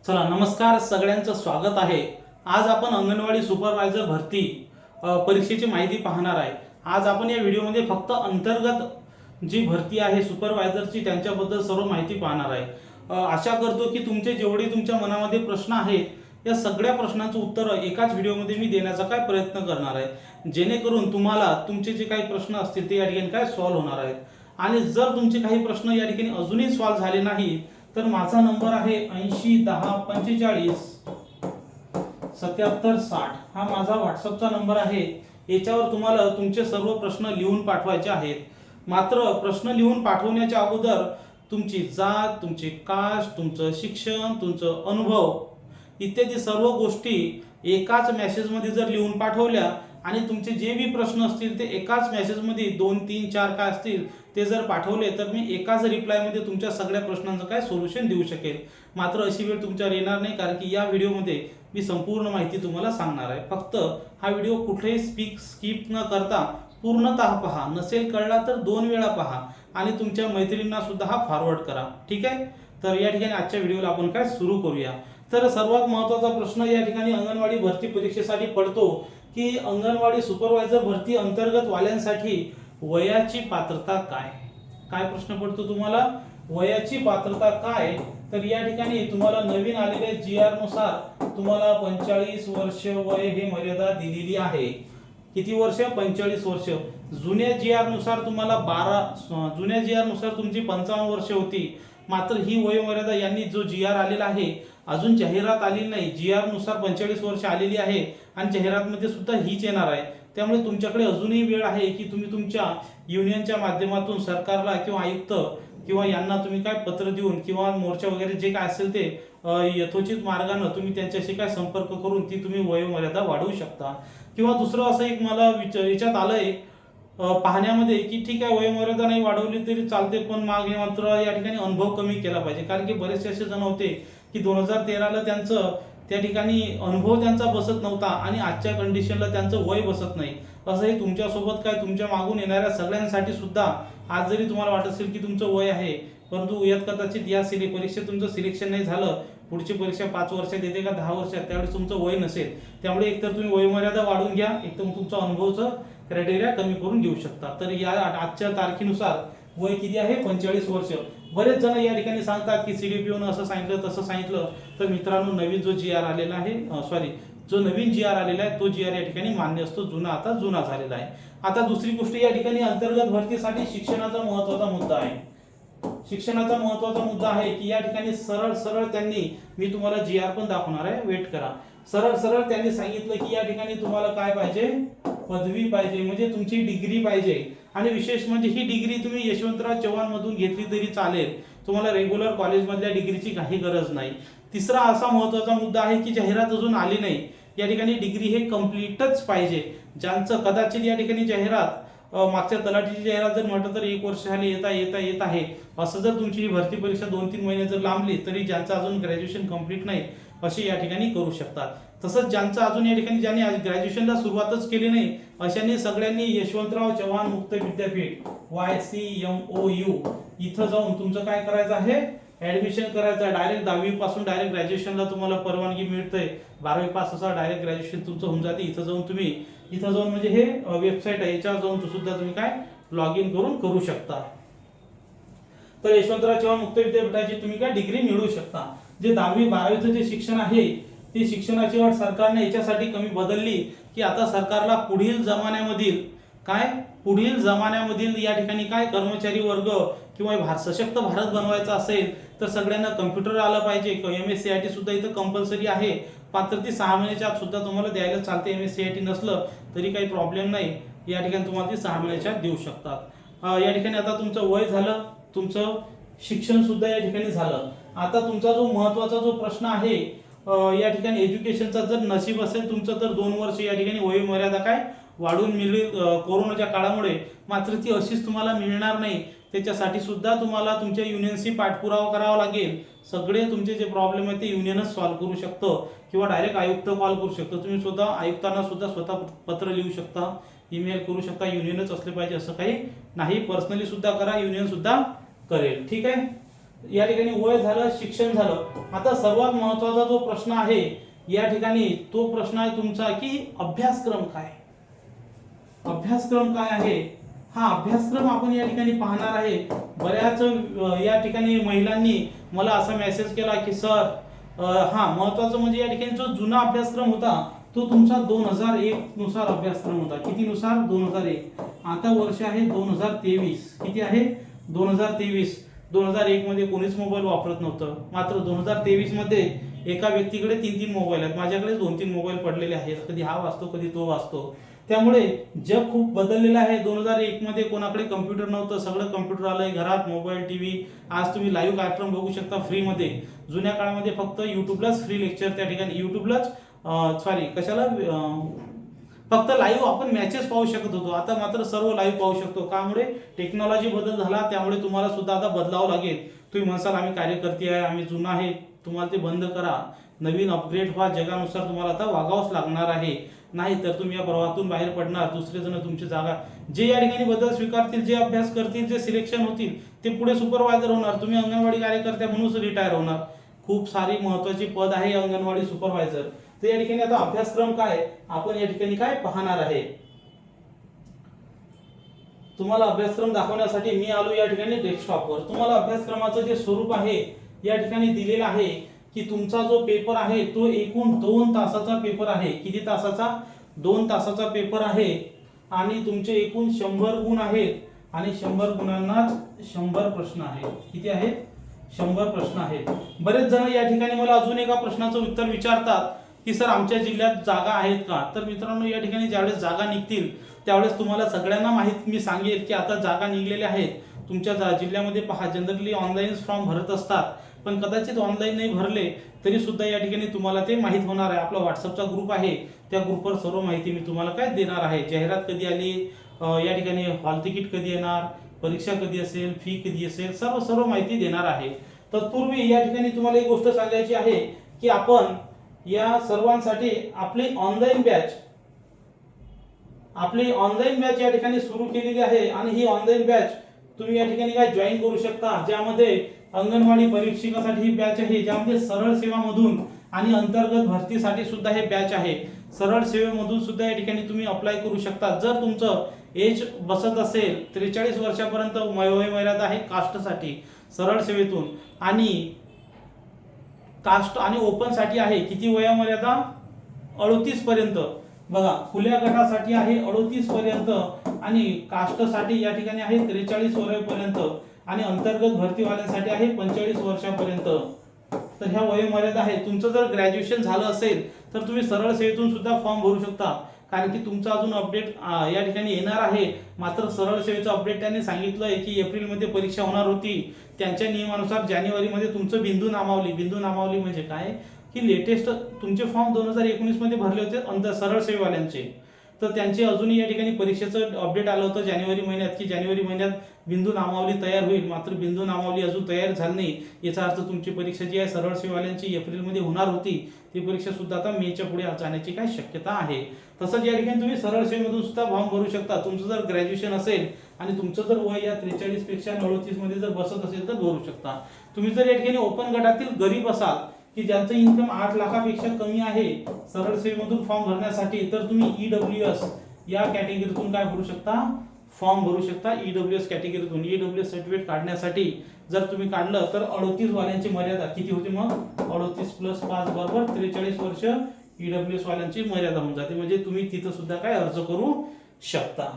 चला नमस्कार, सगळ्यांचं स्वागत आहे। आज आपण अंगणवाडी सुपरवायझर भरती परीक्षेची माहिती पाहणार आहे। आज आपण या व्हिडिओमध्ये फक्त अंतर्गत जी भरती आहे सुपरवायझरची त्यांच्याबद्दल सर्व माहिती पाहणार आहे। आशा करतो की तुमचे जेवढे तुमच्या मनामध्ये प्रश्न आहेत या सगळ्या प्रश्नांचं उत्तर एकाच व्हिडिओमध्ये मी देण्याचा काय प्रयत्न करणार आहे, जेणेकरून तुम्हाला तुमचे जे काही प्रश्न असतील ते या ठिकाणी काय सॉल्व्ह होणार आहेत। आणि जर तुमचे काही प्रश्न या ठिकाणी अजूनही सॉल्व्ह झाले नाही तर माझा नंबर आहे 80 10 45 77 60 हा माझा व्हॉट्सअपचा नंबर आहे। याच्यावर तुम्हाला तुमचे सर्व प्रश्न लिहून पाठवायचे आहेत। मात्र प्रश्न लिहून पाठवण्याच्या अगोदर तुमची जात, तुमची कास्ट, तुमचं शिक्षण, तुमचं अनुभव इत्यादी सर्व गोष्टी एकाच मेसेजमध्ये जर लिहून पाठवल्या आणि तुमचे जे भी प्रश्न असतील ते एकाच मेसेजमध्ये 2 3 4 काय असतील ते जर पाठवले तर मी एकाच रिप्लायमध्ये तुमच्या सगळ्या प्रश्नांचं काय सोल्युशन देऊ शकेल। मात्र अशी वेळ तुमच्यावर येणार नाही, कारण की या व्हिडिओमध्ये मी संपूर्ण माहिती तुम्हाला सांगणार आहे। फक्त हा व्हिडिओ कुठेही स्किप न करता पूर्णतः पहा, नसेल कळला तर 2 वेळा पहा आणि तुमच्या मैत्रिणींना सुद्धा हा फॉरवर्ड करा, ठीक आहे। तर या ठिकाणी आजच्या व्हिडिओला आपण काय सुरू करूया। तर सर्वात महत्त्वाचा प्रश्न या ठिकाणी अंगणवाडी भरती परीक्षेसाठी पडतो की अंगणवाडी सुपरवायझर भरती अंतर्गत वाल्यांसाठी वयाची पात्रता काय। काय प्रश्न पडतो तुम्हाला, वयाची पात्रता काय। तर या ठिकाणी तुम्हाला नवीन आलेल्या GR नुसार तुम्हाला 45 वर्ष वय हे मर्यादा दिलेली आहे। किती वर्ष, 45 वर्ष। जुन्या GR नुसार तुम्हाला जुन्या GR नुसार तुमची 55 वर्ष होती। मात्र ही वय मर्यादा यांनी जो GR आलेला आहे, अजून जाहिरात आली नाही, GR नुसार 45 वर्ष आलेली आहे आणि जाहिरातमध्ये सुद्धा हीच येणार आहे। त्यामुळे तुमच्याकडे अजूनही वेळ आहे की तुम्ही तुमच्या युनियनच्या माध्यमातून सरकारला किंवा आयुक्त किंवा यांना तुम्ही काय पत्र देऊन किंवा मोर्चा वगैरे जे काय असेल ते यथोचित मार्गाने तुम्ही त्यांच्याशी काय संपर्क करून ती तुम्ही वयोमर्यादा वाढवू शकता। किंवा दुसरं असं एक मला विचारात आलंय पाहण्यामध्ये की ठीक आहे वयोमर्यादा नाही वाढवली तरी चालते, पण मागे मात्र या ठिकाणी अनुभव कमी केला पाहिजे। कारण की बरेचसे असे जण होते की 2013ला त्यांचं त्या ठिकाणी अनुभव त्यांचा बसत नव्हता आणि आजच्या कंडिशनला त्यांचं वय बसत नाही। असंही तुमच्यासोबत काय तुमच्या मागून येणाऱ्या सगळ्यांसाठी सुद्धा आज जरी तुम्हाला वाटत असेल की तुमचं वय आहे, परंतु कदाचित या परीक्षेत तुमचं सिलेक्शन नाही झालं, पुढची परीक्षा 5 वर्षात येते का 10 वर्षात, त्यावेळेस तुमचं वय नसेल। त्यामुळे एकतर तुम्ही वयोमर्यादा वाढवून घ्या, एकदम तुमचा अनुभवचं क्रायटेरिया कमी करून घेऊ शकता। तर या आजच्या तारखेनुसार वय किती आहे, 45 वर्ष। बरेच जण या ठिकाणी सांगतात की CDPO असं सांगितलं तसं सांगितलं। तर मित्रांनो, नवीन जो GR आलेला आहे जो नवीन GR आलेला आहे तो GR या ठिकाणी मान्य असतो, जुना आता जुना झालेला आहे। आता दुसरी गोष्ट या ठिकाणी अंतर्गत भरतीसाठी शिक्षणाचा महत्त्वाचा मुद्दा आहे। शिक्षणाचा महत्त्वाचा मुद्दा आहे की या ठिकाणी सरळ त्यांनी, मी तुम्हाला GR पण दाखवणार आहे, वेट करा। सरळ त्यांनी सांगितलं की या ठिकाणी तुम्हाला काय पाहिजे, पदवी पाहिजे, म्हणजे तुमची डिग्री पाहिजे। आणि विशेष म्हणजे ही डिग्री तुम्ही यशवंतराव चव्हाण मधून घेतली तरी चालेल, तुम्हाला रेग्युलर कॉलेजमधल्या डिग्रीची काही गरज नाही। तिसरा असा महत्त्वाचा मुद्दा आहे की जाहिरात अजून आली नाही, या ठिकाणी डिग्री हे कम्प्लीटच पाहिजे। ज्यांचं कदाचित या ठिकाणी जाहिरात मागच्या तलाठीची जाहिरात जर म्हटलं तर 1 वर्ष झाले येत आहे, असं जर तुमची ही भरती परीक्षा 2-3 महिने जर लांबली तरी ज्यांचं अजून ग्रॅज्युएशन कंप्लीट नाही असे या ठिकाणी करू शकतात। तसंच ज्यांचं अजून या ठिकाणी ज्यांनी ग्रॅज्युएशनला सुरुवातच केली नाही अशांनी सगळ्यांनी यशवंतराव चव्हाण मुक्त विद्यापीठ YCMOU इथं जाऊन तुमचं काय करायचं आहे, ऍडमिशन करायचं आहे। डायरेक्ट 10वी पासून डायरेक्ट ग्रॅज्युएशनला तुम्हाला परवानगी मिळते, 12वी पास असा डायरेक्ट ग्रॅज्युएशन तुमचं होऊन जाते। इथं जाऊन म्हणजे हे वेबसाईट आहे, याच्यावर जाऊन सुद्धा तुम्ही काय लॉग इन करू शकता। तर यशवंतराव चव्हाण मुक्त विद्यापीठाची तुम्ही काय डिग्री मिळवू शकता। जे 10वी 12वीचं जे शिक्षण आहे ती शिक्षणाची अट सरकारने याच्यासाठी कमी बदलली की आता सरकारला पुढील जमान्यामधील या ठिकाणी काय कर्मचारी वर्ग किंवा सशक्त भारत बनवायचा असेल तर सगळ्यांना कम्प्युटर आलं पाहिजे। MSCIT सुद्धा इथं कंपल्सरी आहे, मात्र ती 6 महिन्याच्या आत सुद्धा तुम्हाला द्यायला चालते। MSCIT नसलं तरी काही प्रॉब्लेम नाही, या ठिकाणी तुम्हाला ती 6 महिन्याच्या आत देऊ शकतात। या ठिकाणी आता तुमचं वय झालं, तुमचं शिक्षण सुद्धा या ठिकाणी झालं। आता तुमचा जो महत्त्वाचा जो प्रश्न आहे या ठिकाणी एज्युकेशनचा जर नशीब असेल तुमचं तर 2 वर्ष या ठिकाणी वयोमर्यादा काय वाढवून मिळली कोरोनाच्या काळामुळे, मात्र ती अशीच तुम्हाला मिळणार नाही। त्याच्यासाठी सुद्धा तुम्हाला तुमच्या युनियनशी पाठपुरावा करावा लागेल। सगळे तुमचे जे प्रॉब्लेम आहेत ते युनियनच सॉल्व्ह करू शकतं किंवा डायरेक्ट आयुक्त कॉल करू शकतो। तुम्ही स्वतः आयुक्तांना सुद्धा स्वतः पत्र लिहू शकता, ईमेल करू शकता। युनियनच असले पाहिजे असं काही नाही, पर्सनली सुद्धा करा, युनियन सुद्धा करेल, ठीक आहे। या ठिकाणी वय झालं, शिक्षण झालं. आता सर्वात महत्त्वाचा जो प्रश्न आहे या ठिकाणी तो प्रश्न आहे तुमचा की अभ्यासक्रम काय. अभ्यासक्रम काय आहे हा अभ्यासक्रम आपण या ठिकाणी पाहणार आहे. बऱ्याच या ठिकाणी महिलांनी मला असा मेसेज केला की सर हा महत्त्वाचं म्हणजे या ठिकाणी जो जुना अभ्यासक्रम होता तो तुमचा 2001 नुसार अभ्यासक्रम होता. किती नुसार? 2001. आता वर्ष आहे 2023. किती आहे? 2023. 2001 मध्ये कोणीच मोबाईल वापरत नव्हतं. मात्र 2023 मध्ये एका व्यक्तीकडे 3-3 मोबाईल आहेत. माझ्याकडे 2-3 मोबाईल पडलेले आहेत. कधी हा वाचतो कधी तो वाचतो. त्यामुळे जग खूप बदललेलं आहे. 2001 मध्ये कोणाकडे कम्प्युटर नव्हतं, सगळं कम्प्युटर आलंय घरात. Mobile, TV. आज तुम्ही लाईव्ह कार्यक्रम बघू शकता फ्रीमध्ये. जुन्या काळामध्ये फक्त युट्यूबलाच फ्री लेक्चर त्या ठिकाणी युट्यूबलाच कशाला फक्त लाईव्ह आपण मॅचेस पाहू शकत होतो. आता मात्र सर्व लाईव्ह पाहू शकतो. त्यामुळे टेक्नॉलॉजी बदल झाला. त्यामुळे तुम्हाला सुद्धा आता बदलावं लागेल. तुम्ही म्हणसाल आम्ही कार्यकर्ते आहे, आम्ही जुना आहे, तुम्हाला ते बंद करा. नवीन अपग्रेड व्हा. जगानुसार तुम्हाला आता वागावंच लागणार आहे. नाही तर तुम्ही या प्रवाहातून बाहेर पडणार. दुसरे जण तुमची जागा जे या ठिकाणी बदल स्वीकारतील, जे अभ्यास करतील, जे सिलेक्शन होतील ते पुढे सुपरवायझर होणार. तुम्ही अंगणवाडी कार्यकर्त्या म्हणून रिटायर होणार. खूप सारी महत्त्वाची पद आहे अंगणवाडी सुपरवायझर. तर या ठिकाणी आता अभ्यासक्रम काय आपण या ठिकाणी काय पाहणार आहे. तुम्हाला अभ्यासक्रम दाखवण्यासाठी मी आलो या ठिकाणी डेस्कटॉपवर. तुम्हाला अभ्यासक्रमाचं जे स्वरूप आहे या ठिकाणी दिलेलं आहे की तुमचा जो पेपर आहे तो एकूण 2 तासाचा पेपर आहे. किती तासाचा? 2 तासाचा पेपर आहे. आणि तुमचे एकूण 100 गुण आहेत आणि 100 गुणांनाच 100 प्रश्न आहेत. किती आहेत? 100 प्रश्न आहेत. बरेच जण या ठिकाणी मला अजून एका प्रश्नाचं उत्तर विचारतात की सर आमच्या जिल्ह्यात जागा आहेत का. तर मित्रांनो या ठिकाणी ज्यावेळेस जागा निघतील त्यावेळेस तुम्हाला सगळ्यांना माहित मी सांगेल की आता जागा निघलेल्या आहेत. तुमच्या जिल्ह्यामध्ये पहा जनरली ऑनलाईन फॉर्म भरत असतात. पण कदाचित ऑनलाईन नाही भरले तरी सुद्धा या ठिकाणी तुम्हाला ते माहीत होणार आहे. आपला व्हॉट्सअपचा ग्रुप आहे त्या ग्रुपवर सर्व माहिती मी तुम्हाला काय देणार आहे. जाहिरात कधी आली, या ठिकाणी हॉल तिकीट कधी येणार, परीक्षा कधी असेल, फी कधी असेल, सर्व माहिती देणार आहे. तत्पूर्वी या ठिकाणी तुम्हाला एक गोष्ट सांगायची आहे की आपण या सर्वांसाठी आपली ऑनलाईन बॅच या ठिकाणी सुरू केलेली आहे. आणि ही ऑनलाईन बॅच तुम्ही या ठिकाणी काय जॉईन करू शकता. ज्यामध्ये अंगणवाडी परीक्षकासाठी ही बॅच आहे, ज्यामध्ये सरळ सेवामधून आणि अंतर्गत भरतीसाठी सुद्धा हे बॅच आहे. सरळ सेवेमधून सुद्धा या ठिकाणी तुम्ही अप्लाय करू शकता. जर तुमचं एज बसत असेल 43 वर्षापर्यंत वयोमर्यादा आहे कास्टसाठी सरळ सेवेतून, आणि कास्ट आणि ओपन साठी आहे किती वयोमर्यादा? 38 पर्यंत. बघा खुल्या गटासाठी आहे 38 पर्यंत आणि कास्टसाठी या ठिकाणी आहे 43 वर्षापर्यंत आणि अंतर्गत भरतीवाल्यांसाठी आहे 45 वर्षापर्यंत. तर ह्या वयोमर्यादा आहे. तुमचं जर ग्रॅज्युएशन झालं असेल तर तुम्ही सरळ सेवेतून सुद्धा फॉर्म भरू शकता. कारण की तुमचा अजून अपडेट या ठिकाणी येणार आहे. मात्र सरळ सेवेचं अपडेट त्यांनी सांगितलंय की एप्रिलमध्ये परीक्षा होणार होती. त्यांच्या नियमानुसार जानेवारीमध्ये तुमचं बिंदू नामावली म्हणजे काय की लेटेस्ट तुमचे फॉर्म 2019 मध्ये भरले होते सरळ सेवेवाल्यांचे. तर त्यांचे अजूनही या ठिकाणी परीक्षेचं अपडेट आलं होतं जानेवारी महिन्यात की जानेवारी महिन्यात बिंदू नामावली तयार होईल. मात्र बिंदू नामावली अजून तयार झाली नाही. याचा अर्थ तुमची परीक्षा जी आहे सरळ सेवेवाल्यांची एप्रिलमध्ये होणार होती ती परीक्षा सुद्धा आता मेच्या पुढे जाण्याची काय शक्यता आहे. तसंच या ठिकाणी तुम्ही सरळ सेवेमधून सुद्धा फॉर्म भरू शकता. तुमचं जर ग्रॅज्युएशन असेल आणि तुमचं जर वय या 43 पेक्षा 39 मध्ये जर बसत असेल तर भरू शकता. तुम्ही जर या ठिकाणी ओपन गटातील गरीब असाल की ज्यांचं इन्कम 8 लाखापेक्षा कमी आहे सरळ सेवेमधून फॉर्म भरण्यासाठी, तर तुम्ही EWS या कॅटेगरीतून काय भरू शकता? फॉर्म भरू शकता. EWS कॅटेगरीतून EWS सर्टिफिकेट काढण्यासाठी जर तुम्ही काढलं तर 38 वाल्यांची मर्यादा किती होती मग? 38 + 5 = 43 वर्ष EWS वाल्यांची मर्यादा होऊन जाते. म्हणजे तुम्ही तिथं सुद्धा काय अर्ज करू शकता.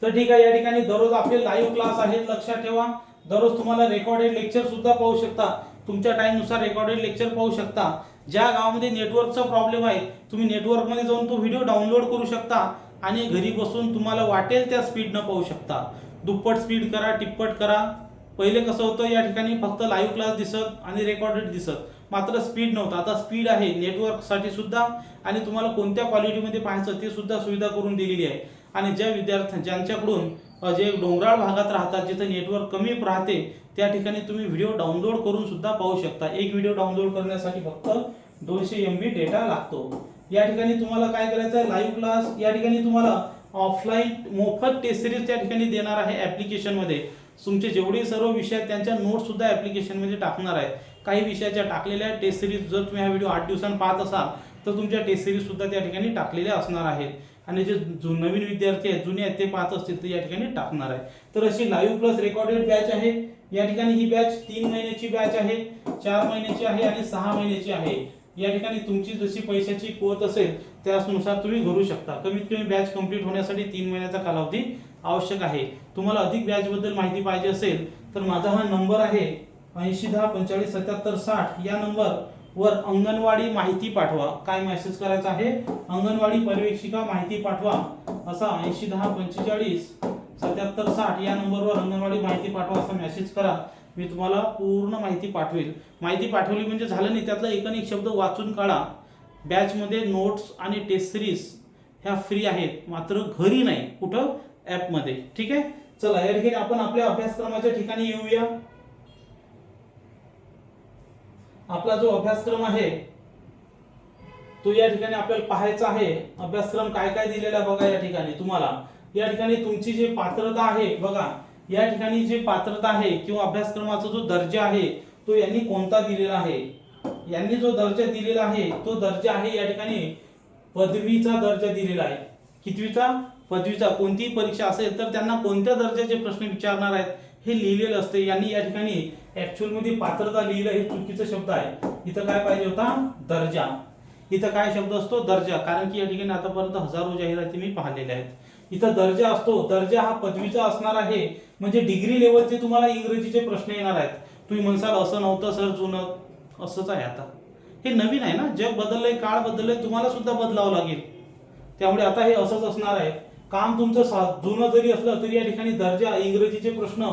तर ठीक आहे. या ठिकाणी दररोज आपले लाईव्ह क्लास आहेत. लक्षात ठेवा दररोज तुम्हाला रेकॉर्डेड लेक्चर सुद्धा पाहू शकता. तुमच्या टाइमनुसार रेकॉर्डेड लेक्चर पाहू शकता. ज्या गावामध्ये नेटवर्कचा प्रॉब्लेम आहे तुम्ही नेटवर्कमध्ये जाऊन तो व्हिडिओ डाउनलोड करू शकता आणि घरी बसून तुम्हाला वाटेल त्या स्पीडनं पाहू शकता. दुप्पट स्पीड करा, तिप्पट करा. पहिले कसं होतं या ठिकाणी फक्त लाईव्ह क्लास दिसत आणि रेकॉर्डेड दिसत, मात्र स्पीड नव्हता. आता स्पीड आहे नेटवर्कसाठी सुद्धा आणि तुम्हाला कोणत्या क्वालिटीमध्ये पाहायचं ते सुद्धा सुविधा करून दिलेली आहे. आणि ज्या ज्यांच्याकडून जे डोंगराळ भागात राहतात जिथे नेटवर्क कमी राहते त्या ठिकाणी तुम्ही व्हिडिओ डाउनलोड करून सुद्धा पाहू शकता. एक व्हिडिओ डाउनलोड करण्यासाठी फक्त 200 MB डेटा लागतो. या ठिकाणी तुम्हाला काय करायचं आहे? लाईव्ह क्लास या ठिकाणी तुम्हाला ऑफलाईन मोफत टेस्ट सिरीज त्या ठिकाणी देणार आहे ऍप्लिकेशन मध्ये. तुमचे जेवढे सर्व विषय आहेत त्यांच्या नोट्स सुद्धा ॲप्लिकेशनमध्ये टाकणार आहे. काही विषयाच्या टाकलेल्या टेस्ट सिरीज, जर तुम्ही हा व्हिडिओ 8 दिवसांनी पाहत असाल तर तुमच्या टेस्ट सिरीज सुद्धा त्या ठिकाणी टाकलेल्या असणार आहेत. आणि जे नवीन विद्यार्थी आहेत, जुने आहेत, ते पाहत असतील तर या ठिकाणी टाकणार आहे. तर अशी लाईव्ह प्लस रेकॉर्डेड बॅच आहे. या ठिकाणी ही बॅच 3 महिन्याची बॅच आहे, 4 महिन्याची आहे आणि 6 महिन्याची आहे. या ठिकाणी तुमची जशी पैशाची कुवत असेल त्यानुसार तुम्ही भरू शकता. कमीत कमी बॅच कंप्लीट होण्यासाठी 3 महिन्याचा कालावधी आवश्यक आहे. तुम्हाला अधिक बॅच बद्दल माहिती पाहिजे असेल तर माझा हा नंबर आहे 8010457760. या नंबर वर अंगणवाडी माहिती पाठवा. काय मेसेज करायचा आहे? अंगणवाडी पर्यवेक्षिका माहिती पाठवा असा 8010457760 या नंबरवर अंगणवाडी माहिती पाठवा असा मेसेज करा. मी तुम्हाला पूर्ण माहिती पाठवेल. माहिती पाठवली म्हणजे झालं नाही, त्यातला एक शब्द वाचून काढा. बॅचमध्ये नोट्स आणि टेस्ट सिरीज ह्या फ्री आहेत, मात्र घरी नाही, कुठं? ॲपमध्ये. ठीक आहे, चला या ठिकाणी आपण आपल्या अभ्यासक्रमाच्या ठिकाणी येऊया. आपला जो अभ्यासक्रम आहे तो या ठिकाणी आपल्याला पाहायचा आहे. अभ्यासक्रम काय काय दिलेला बघा. या ठिकाणी तुम्हाला या ठिकाणी तुमची जी पात्रता आहे बघा, या ठिकाणी जी पात्रता आहे किंवा अभ्यासक्रमाचा जो दर्जा आहे तो यांनी कोणता दिलेला आहे. यांनी जो दर्जा दिलेला आहे तो दर्जा आहे या ठिकाणी पदवीचा दर्जा दिलेला आहे. कितवीचा? पदवीचा. कोणतीही परीक्षा असेल तर त्यांना कोणत्या दर्जाचे प्रश्न विचारणार आहेत हे लिहिलेलं असते. यांनी या ठिकाणी ऍक्च्युअल मध्ये पात्रता लिहिलं, हे चुकीचा शब्द आहे. इथं काय पाहिजे होता? दर्जा. इथं काय शब्द असतो? दर्जा. कारण की या ठिकाणी आतापर्यंत हजारो जाहिराती मी पाहिलेल्या आहेत. इथं दर्जा असतो. दर्जा हा पदवीचा असणार आहे. म्हणजे डिग्री लेवलचे तुम्हाला इंग्रजीचे प्रश्न येणार आहेत. तुम्ही म्हणसाल असं नव्हतं सर, जुनं. असंच आहे आता. हे नवीन आहे ना, जग बदललंय, काळ बदललंय, तुम्हाला सुद्धा बदलावं लागेल. त्यामुळे आता हे असंच असणार आहे. काम तुमचं जुनं जरी असलं तरी या ठिकाणी दर्जा इंग्रजीचे प्रश्न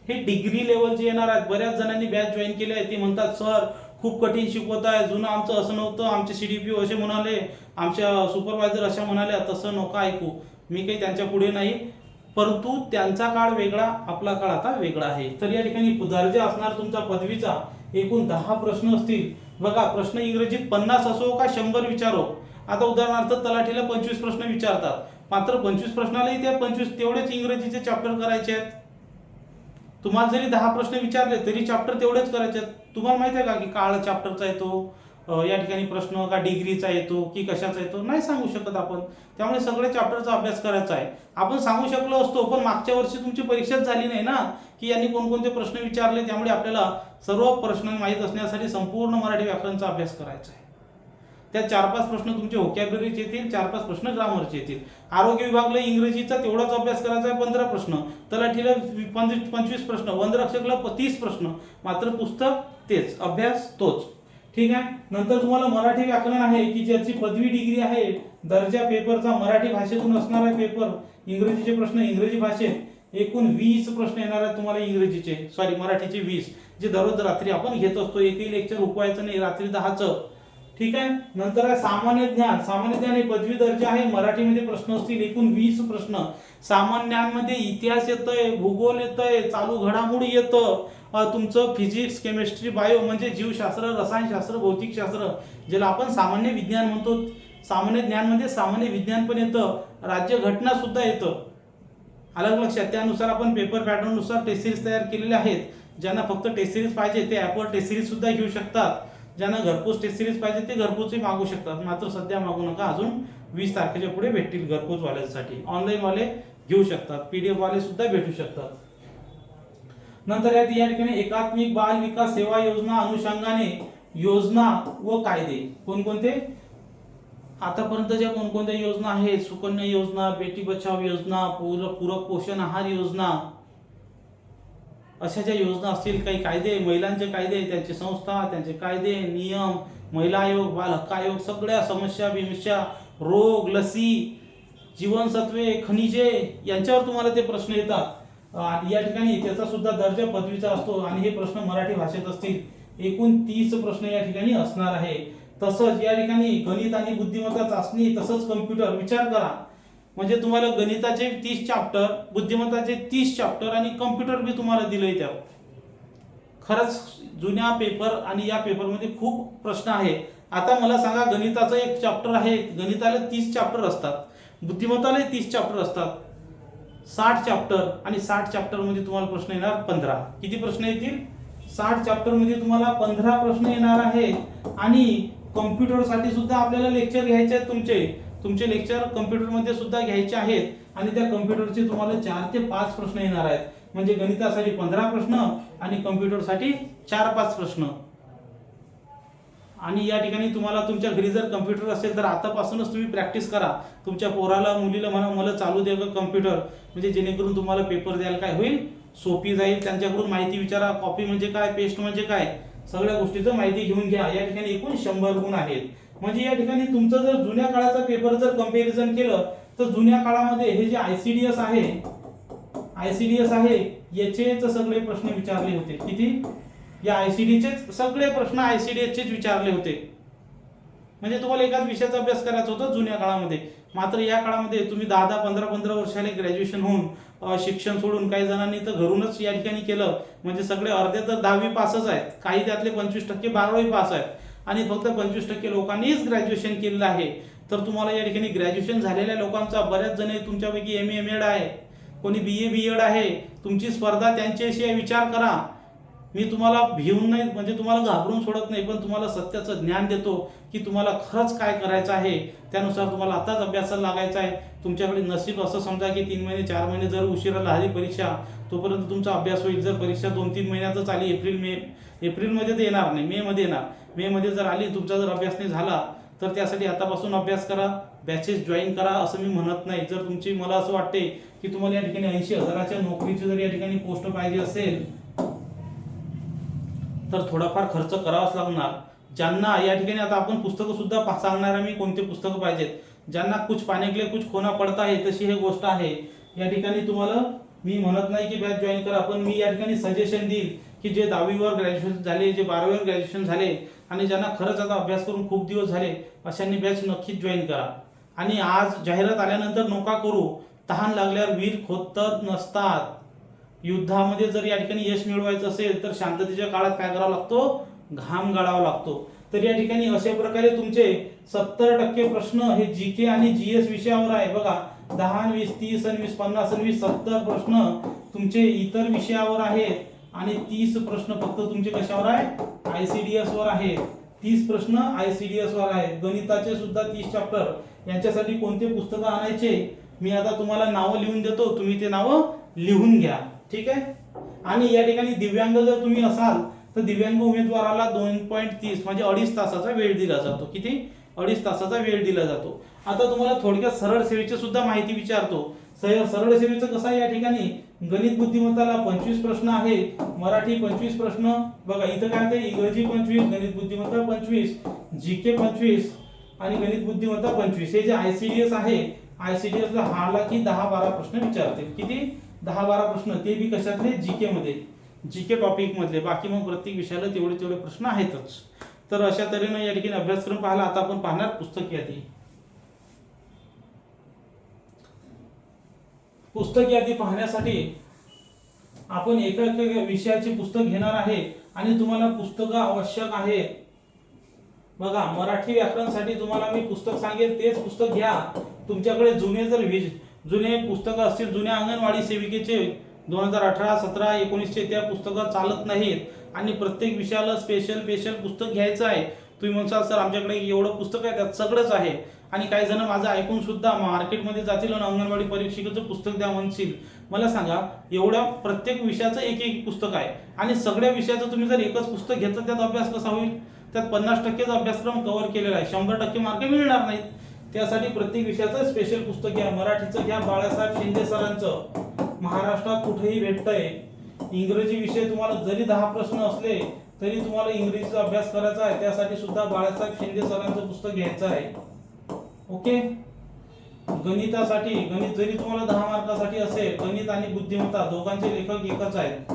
हे डिग्री लेवलचे येणार आहेत. बऱ्याच जणांनी बॅच जॉईन केले आहे. ते म्हणतात सर खूप कठीण शिकवत आहे, जुनं आमचं असं नव्हतं, आमचे CDPO असे म्हणाले, आमच्या सुपरवायझर अशा म्हणाल्या. तसं नका ऐकू. मी काही त्यांच्या पुढे नाही, परंतु त्यांचा काळ वेगळा, आपला काळ आता वेगळा आहे. तर या ठिकाणी दर्जा असणार तुमचा पदवीचा. एकूण 10 प्रश्न असतील. बघा, प्रश्न इंग्रजीत 50 असो का 100 विचारो. आता उदाहरणार्थ तलाठीला 25 प्रश्न विचारतात, मात्र 25 प्रश्नालाही त्या 25 तेवढेच इंग्रजीचे चॅप्टर करायचे आहेत. तुम्हाला जरी 10 प्रश्न विचारले तरी चॅप्टर तेवढेच करायचे आहेत. तुम्हाला माहिती आहे का की काळ चॅप्टरचा येतो या ठिकाणी प्रश्न, का डिग्रीचा येतो की कशाचा येतो, नाही सांगू शकत आपण. त्यामुळे सगळ्या चॅप्टरचा अभ्यास करायचा आहे. आपण सांगू शकलो असतो, पण मागच्या वर्षी तुमची परीक्षाच झाली नाही ना की यांनी कोणकोणते प्रश्न विचारले. त्यामुळे आपल्याला सर्व प्रश्न माहीत असण्यासाठी संपूर्ण मराठी व्याकरणचा अभ्यास करायचा आहे. त्यात 4-5 प्रश्न तुमचे व्होकॅब्युलरीचे येतील, 4-5 प्रश्न ग्रामरचे येतील. आरोग्य विभागला इंग्रजीचा तेवढाच अभ्यास करायचा आहे, 15 प्रश्न. तलाठीला 25 प्रश्न, वनरक्षकला 30 प्रश्न. मात्र पुस्तक तेच, अभ्यास तोच. ठीक आहे. नंतर तुम्हाला मराठी व्याकरण आहे की ज्याची पदवी डिग्री आहे. दर्जा पेपरचा मराठी भाषेतून असणार आहे पेपर. इंग्रजीचे प्रश्न इंग्रजी भाषेत. एकूण 20 प्रश्न येणार आहेत तुम्हाला इंग्रजीचे, मराठीचे 20, जे दररोज रात्री आपण घेत असतो. एकही लेक्चर हुकवायचं नाही, रात्री 10चं. ठीक आहे. नंतर आहे सामान्य ज्ञान. सामान्य ज्ञान हे पदवी दर्जा आहे. मराठीमध्ये प्रश्न असतील एकूण 20 प्रश्न. सामान्य ज्ञानमध्ये इतिहास येतोय, भूगोल येतोय, चालू घडामोडी येतं, तुमचं फिजिक्स, केमिस्ट्री, बायो म्हणजे जीवशास्त्र, रसायनशास्त्र, भौतिकशास्त्र, ज्याला आपण सामान्य विज्ञान म्हणतो. सामान्य ज्ञानमध्ये सामान्य विज्ञान पण येतं, राज्यघटना सुद्धा येतं. अलग लक्षात. त्यानुसार आपण पेपर पॅटर्न नुसार टेस्ट सिरीज तयार केलेले आहेत. ज्यांना फक्त टेस्ट सिरीज पाहिजे ते ॲपवर टेस्ट सिरीज सुद्धा घेऊ शकतात. ज्यांना घरपोच टेस्ट सिरीज पाहिजे ते घरपोचही मागू शकतात. मात्र सध्या मागू नका, अजून 20 तारखेच्या पुढे भेटतील घरपोच वाल्यांसाठी. ऑनलाईन वाले घेऊ शकतात, PDF वाले सुद्धा भेटू शकतात. नंतर या ठिकाणी एकात्मिक बाल विकास सेवा योजना अनुषंगाने योजना व कायदे. कोणकोणते? आतापर्यंत ज्या कोणकोणत्या योजना आहेत, सुकन्या योजना, बेटी बचाव योजना, पूरक पोषण आहार योजना, अशा ज्या योजना असतील, काही कायदे, महिलांचे कायदे, त्यांची संस्था, त्यांचे कायदे, नियम, महिला आयोग, बाल हक्क आयोग, सगळ्या समस्या बिमस्या, रोग, लसी, जीवनसत्वे, खनिजे यांच्यावर तुम्हाला ते प्रश्न येतात. या ठिकाणी त्याचा सुद्धा दर्जा पदवीचा असतो आणि हे प्रश्न मराठी भाषेत असतील. एकूण 30 प्रश्न या ठिकाणी असणार आहे. तसंच या ठिकाणी गणित आणि बुद्धिमत्ता चाचणी, तसंच कम्प्युटर. विचार करा, म्हणजे तुम्हाला गणिताचे 30 चॅप्टर, बुद्धिमत्ताचे 30 चॅप्टर आणि कम्प्युटर बी तुम्हाला दिलंय. त्या खरंच जुन्या पेपर आणि या पेपरमध्ये खूप प्रश्न आहे. आता मला सांगा, गणिताचा एक चॅप्टर आहे, गणिताला 30 चॅप्टर असतात, बुद्धिमत्ताला 30 चॅप्टर असतात. 60 चॅप्टर आणि 60 चॅप्टर मध्ये तुम्हाला प्रश्न येणार 15. किती प्रश्न येतील? 60 चॅप्टर मध्ये तुम्हाला 15 प्रश्न येणार आहेत. आणि कॉम्प्युटर साठी सुद्धा आपल्याला लेक्चर घ्यायचे आहेत. तुमचे लेक्चर कॉम्प्युटर मध्ये सुद्धा घ्यायचे आहेत आणि त्या कॉम्प्युटरचे तुम्हाला 4 ते 5 प्रश्न येणार आहेत. म्हणजे गणितासाठी 15 प्रश्न आणि कॉम्प्युटरसाठी 4-5 प्रश्न. आणि या ठिकाणी तुम्हाला तुमच्या घरी जर कॉम्प्युटर असेल तर आतापासूनच तुम्ही प्रॅक्टिस करा. तुमच्या पोराला मुलीला म्हणा मला चालू दे कॉम्प्युटर, म्हणजे जेणेकरून तुम्हाला पेपर द्यायला काय होईल, सोपी जाईल. त्यांच्याकडून माहिती विचारा, कॉपी म्हणजे काय, पेस्ट म्हणजे काय, सगळ्या गोष्टीचं माहिती घेऊन घ्या. या ठिकाणी एकूण 100 गुण आहेत. म्हणजे या ठिकाणी तुमचं जर जुन्या काळाचा पेपर जर कंपॅरिझन केलं तर जुन्या काळामध्ये हे जे आयसीडीएस आहे याचेच सगळे प्रश्न विचारले होते. किती? या आयसीडीचे सगळे प्रश्न आयसीडीएसचेच विचारले होते. म्हणजे तुम्हाला एकाच विषयाचा अभ्यास करायचा होता जुन्या काळामध्ये. मात्र या काळामध्ये तुम्ही 10-10, 15-15 वर्षाले ग्रॅज्युएशन होऊन शिक्षण सोडून काही जणांनी तर घरूनच या ठिकाणी केलं. म्हणजे सगळे अर्धे तर 10वी पासच आहेत, काही त्यातले 25% 12वी पास आहेत आणि फक्त 25% लोकांनीच ग्रॅज्युएशन केलेलं आहे. तर तुम्हाला या ठिकाणी ग्रॅज्युएशन झालेल्या लोकांचा बऱ्याच जण तुमच्यापैकी एमए एमएड आहे, कोणी बीए बीएड आहे. तुमची स्पर्धा त्यांच्याशी विचार करा. मी तुम्हाला भिवून नाही म्हणजे तुम्हाला घाबरून सोडत नाही, पण तुम्हाला सत्याचं ज्ञान देतो की तुम्हाला खरंच काय करायचं आहे. त्यानुसार तुम्हाला आताच अभ्यासाला लागायचं आहे. तुमच्याकडे नशीब असं समजा की 3 महिने 4 महिने जर उशिरा झाली परीक्षा तोपर्यंत तुमचा अभ्यास होईल. जर परीक्षा 2-3 महिन्यातच आली, एप्रिलमध्ये तर येणार नाही, मे मध्ये येणार. मे मध्ये जर आली, तुमचा जर अभ्यास नाही झाला तर त्यासाठी आतापासून अभ्यास करा, बॅचेस जॉईन करा असं मी म्हणत नाही. जर तुमची मला असं वाटते की तुम्हाला या ठिकाणी 80,000च्या नोकरीची जर या ठिकाणी पोस्ट पाहिजे असेल तर थोडाफार खर्च करावाच लागणार. ज्यांना या ठिकाणी आता आपण पुस्तकं सुद्धा सांगणार आहे मी कोणते पुस्तकं पाहिजेत. ज्यांना कुछ पाने के लिए कुछ खोना पडता है तशी हे गोष्ट आहे. या ठिकाणी तुम्हाला मी म्हणत नाही की बॅच जॉईन करा, पण मी या ठिकाणी सजेशन देईल की जे 10वीवर ग्रॅज्युएशन झाले, जे 12वीवर ग्रॅज्युएशन झाले आणि ज्यांना खरंच आता अभ्यास करून खूप दिवस झाले अशांनी बॅच नक्कीच जॉईन करा. आणि आज जाहिरात आल्यानंतर नोका करू, तहान लागल्यावर वीर खोदत नसतात. युद्धामध्ये जर या ठिकाणी यश मिळवायचं असेल तर शांततेच्या काळात काय करावा लागतो, घाम गाळावा लागतो. तर या ठिकाणी अशा प्रकारे तुमचे 70% प्रश्न हे जीके आणि जीएस विषयावर आहे. बघा 10, 20, 30, 20, 50, 20, 70 प्रश्न तुमचे इतर विषयावर आहेत आणि 30 प्रश्न फक्त तुमचे कशावर आहे, आयसीडीएस वर आहेत. 30 प्रश्न आयसीडीएस वर आहेत. गणिताचे सुद्धा 30 चॅप्टर. यांच्यासाठी कोणते पुस्तकं आणायचे मी आता तुम्हाला नावं लिहून देतो, तुम्ही ते नावं लिहून घ्या. ठीक आहे. आणि या ठिकाणी दिव्यांग जर तुम्ही असाल तर दिव्यांग उमेदवाराला 2.30 म्हणजे 2.5 तासाचा वेळ दिला जातो. किती? 2.5 तासाचा वेळ दिला जातो. आता तुम्हाला थोडक्यात सरळ सेवेची सुद्धा माहिती विचारतो. सरळ सेवेचं कसं आहे, या ठिकाणी गणित बुद्धिमत्ताला 25 प्रश्न आहे, मराठी 25 प्रश्न. बघा इथं काय ते इंग्रजी 25, गणित बुद्धिमत्ता 25, जीके 25 आणि गणित बुद्धिमत्ता 25. हे जे आयसीडीएस आहे, आयसीडीएसला हाला की 10-12 प्रश्न विचारतील. किती? 10-12 प्रश्न, ते बी कशातले, जीके मध्ये, जीके टॉपिक मधले. बाकी मग प्रत्येक विषयाला तेवढे प्रश्न आहेतच. तर अशा तऱ्हेने या ठिकाणी अभ्यासक्रम पाहिला. आता आपण पाहणार पुस्तक यादी. पुस्तक यादी पाहण्यासाठी आपण एका विषयाचे पुस्तक घेणार आहे आणि तुम्हाला पुस्तकं आवश्यक आहे. बघा मराठी व्याकरणसाठी तुम्हाला मी पुस्तक सांगेल तेच पुस्तक घ्या. तुमच्याकडे जुने पुस्तकं असतील, जुन्या अंगणवाडी सेविकेचे 2018, 17, 19चे त्या पुस्तकं चालत नाहीत आणि प्रत्येक विषयाला स्पेशल पुस्तक घ्यायचं आहे. तुम्ही म्हणसाल सर आमच्याकडे एवढं पुस्तक आहे त्यात सगळंच आहे. आणि काही जण माझं ऐकून सुद्धा मार्केटमध्ये जातील आणि अंगणवाडी परीक्षेचं पुस्तक द्या म्हणतील. मला सांगा एवढ्या प्रत्येक विषयाचं एक पुस्तक आहे आणि सगळ्या विषयाचं तुम्ही जर एकच पुस्तक घेतलं त्यात अभ्यास कसा होईल. त्यात 50% अभ्यासक्रम कव्हर केलेला आहे, 100% मार्क मिळणार नाहीत. त्यासाठी प्रत्येक विषयाचं स्पेशल पुस्तक घ्या. मराठीचं घ्या बाळासाहेब शिंदे सरांचं, महाराष्ट्रात कुठेही भेटतंय. इंग्रजी विषय तुम्हाला जरी 10 प्रश्न असले तरी तुम्हाला इंग्रजीचा अभ्यास करायचा आहे, त्यासाठी सुद्धा बाळासाहेब शिंदे सरांचं पुस्तक घ्यायचं आहे. ओके. गणितासाठी, गणित जरी तुम्हाला 10 मार्कासाठी असेल, गणित आणि बुद्धिमत्ता दोघांचे लेखक एकच आहेत,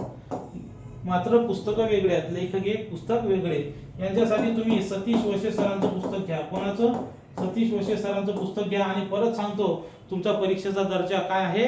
मात्र पुस्तकं वेगळे आहेत. लेखक एक, पुस्तक वेगळे. यांच्यासाठी तुम्ही सतीश वशे सरांचं पुस्तक घ्या. कोणाचं? सतीश वशे सरांचं पुस्तक घ्या. आणि परत सांगतो तुमचा परीक्षेचा दर्जा काय आहे,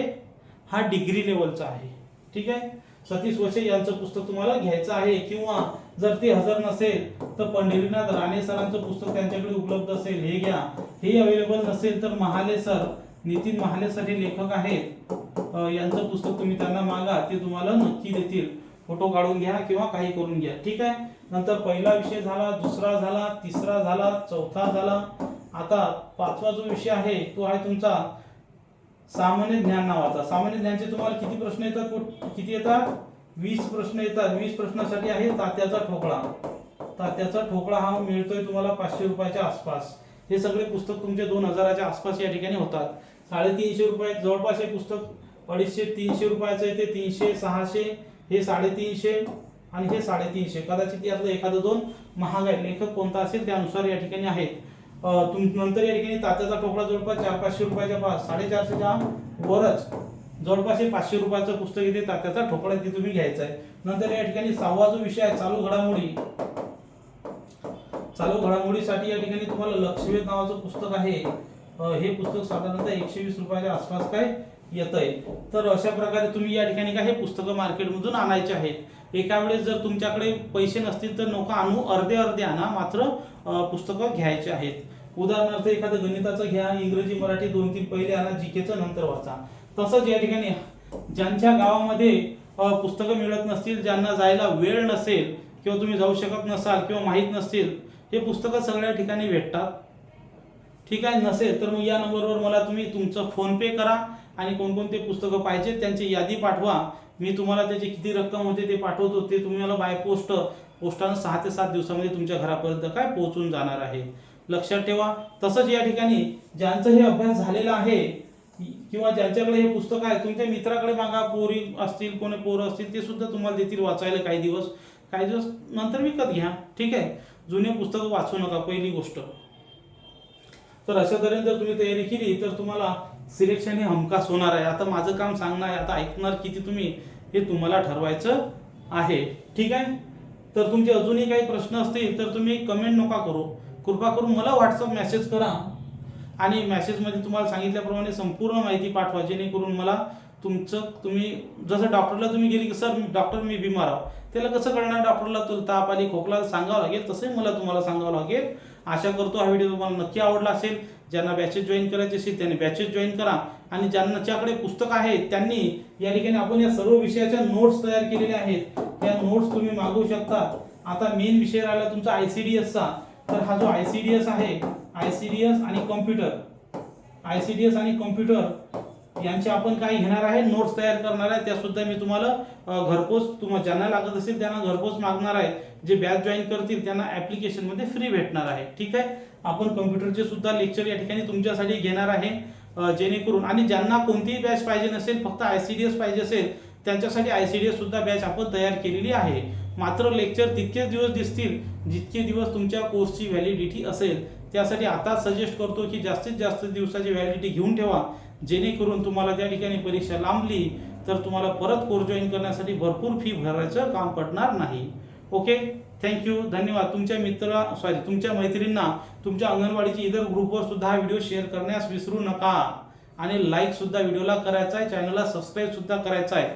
हा डिग्री लेवलचा आहे. ठीक आहे. सतीश वशे यांचं पुस्तक तुम्हाला घ्यायचं आहे. किंवा जर ते हजर नसेल तर पंढरीनाथ राणे सरांचं पुस्तक त्यांच्याकडे उपलब्ध असेल, हे घ्या. हे अवेलेबल नसेल तर महाले सर, नितीन महाले सर हे लेखक आहेत. यांचं पुस्तक तुम्ही त्यांना मागा, ते तुम्हाला नक्की देतील. फोटो काढून घ्या किंवा काही करून घ्या, ठीक आहे. नंतर पहिला विषय झाला, दुसरा झाला, तिसरा झाला, चौथा झाला. आता पाचवा जो विषय आहे तो आहे तुमचा सामान्य ज्ञान नावाचा. सामान्य ज्ञानचे तुम्हाला किती प्रश्न येतात? किती येतात? 20 प्रश्न येतात. 20 प्रश्नासाठी आहे तात्याचा ठोकळा. तात्याचा ठोकळा हा मिळतोय तुम्हाला 500 रुपयाच्या आसपास. हे सगळे पुस्तक तुमचे 2000च्या आसपास या ठिकाणी होतात. 350 रुपये जवळपास हे पुस्तक 250-300 रुपयाचं येते. 300, 600, हे 350 आणि हे 350. कदाचित यातलं एखादं दोन महाग आहे. लेखक कोणता असेल त्यानुसार या ठिकाणी आहेत. नंतर या ठिकाणी तात्याचा ठोकळा जवळपास 400-500 रुपयाच्या पास, 450च्या वरच जवळपास हे 500 रुपयाचं पुस्तक इथे तात्याचा ठोकळा ते तुम्ही घ्यायचा आहे. नंतर या ठिकाणी 6वा जो विषय आहे चालू घडामोडी. चालू घडामोडीसाठी या ठिकाणी तुम्हाला लक्षवेध नावाचं पुस्तक आहे. हे पुस्तक साधारणतः 120 रुपयाच्या आसपास काय येत आहे. तर अशा प्रकारे तुम्ही या ठिकाणी काय हे पुस्तकं मार्केटमधून आणायचे आहेत. एका वेळेस जर तुमच्याकडे पैसे नसतील तर नका आणू, अर्धे आणा, मात्र पुस्तकं घ्यायचे आहेत. उदाहरणार्थ एखादं गणिताचं घ्या, इंग्रजी मराठी 2-3 पहिले आणा, जीकेचं नंतर वाचा. तसंच या ठिकाणी ज्यांच्या गावामध्ये पुस्तकं मिळत नसतील, ज्यांना जायला वेळ नसेल किंवा तुम्ही जाऊ शकत नसाल किंवा माहीत नसतील, हे पुस्तकं सगळ्या ठिकाणी भेटतात, ठीक आहे. नसेल तर मग या नंबरवर मला तुम्ही तुमचं फोन पे करा आणि कोणकोणते पुस्तकं पाहिजे त्यांची यादी पाठवा. मी तुम्हाला त्याची किती रक्कम होते ते पाठवतो. ते तुम्ही मला बाय पोस्टानं 6 ते 7 दिवसामध्ये तुमच्या घरापर्यंत काय पोहोचून जाणार आहे. लक्षात ठेवा. तसंच या ठिकाणी ज्यांचं हे अभ्यास झालेला आहे किंवा ज्यांच्याकडे हे पुस्तक आहे, तुमच्या मित्राकडे मागा. पोरी असतील, कोणी पोरं असतील, ते सुद्धा तुम्हाला देतील वाचायला काही दिवस नंतर विकत घ्या, ठीक आहे. जुने पुस्तकं वाचू नका, पहिली गोष्ट. तर अशा तऱ्हेने जर तुम्ही तयारी केली तर तुम्हाला सिलेक्शन हे हमखास होणार आहे. आता माझं काम सांगणं आहे, आता ऐकणार किती तुम्ही हे तुम्हाला ठरवायचं आहे, ठीक आहे. तर तुमचे अजूनही काही प्रश्न असतील तर तुम्ही कमेंट नका करू, कृपा करून मला व्हॉट्सअप मेसेज करा आणि मेसेजमध्ये तुम्हाला सांगितल्याप्रमाणे संपूर्ण माहिती पाठवा, जेणेकरून मला तुम्ही जसं डॉक्टरला तुम्ही गेली की सर डॉक्टर मी बिमार आहो, त्याला कसं कळणार डॉक्टरला ताप आली खोकला सांगावं लागेल, तसंही मला तुम्हाला सांगावं लागेल. आशा करतो हा व्हिडिओ तुम्हाला नक्की आवडला असेल. ज्यांना बॅचेस जॉईन करायचे असेल त्यांनी बॅचेस जॉईन करा आणि ज्यांच्याकडे पुस्तक आहे त्यांनी या ठिकाणी आपण या सर्व विषयाच्या नोट्स तयार केलेल्या आहेत. त्या नोट्स तुम्ही मागवू शकता. आता मेन विषय राहिला तुमचा ICDSचा. तर हा जो ICDS आहे, ICDS आणि कॉम्प्युटर यांचे आपण काय घेणार आहे, नोट्स तयार करणार आहे. त्या सुद्धा मी तुम्हाला घरपोच ज्यांना लागत असेल त्यांना घरपोच मागणार आहे. जे बॅच जॉईन करतील त्यांना ऍप्लिकेशन मध्ये फ्री भेटणार आहे, ठीक आहे. आपण कॉम्प्युटरचे सुद्धा लेक्चर या ठिकाणी तुमच्यासाठी घेणार आहे, जेणेकरून आणि ज्यांना कोणतीही बॅच पाहिजे नसेल, फक्त ICDS पाहिजे असेल, त्यांच्यासाठी ICDS सुद्धा बॅच आपण तयार केलेली आहे. मात्र लेक्चर तितकेच दिवस दिसतील जितके दिवस तुमच्या कोर्सची व्हॅलिडिटी असेल. त्यासाठी आता सजेस्ट करतो की जास्तीत जास्त दिवसाची व्हॅलिडिटी घेऊन ठेवा, जेणेकरून तुम्हाला त्या ठिकाणी परीक्षा लांबली तर तुम्हाला परत कोर्स जॉईन करण्यासाठी भरपूर फी भरायचं काम पडणार नाही. ओके, थँक्यू, धन्यवाद. तुमच्या मैत्रिणींना तुमच्या अंगणवाडीच्या इतर ग्रुपवर सुद्धा हा व्हिडिओ शेअर करण्यास विसरू नका आणि लाईक सुद्धा व्हिडिओला करायचा आहे, चॅनलला सबस्क्राईब सुद्धा करायचा आहे.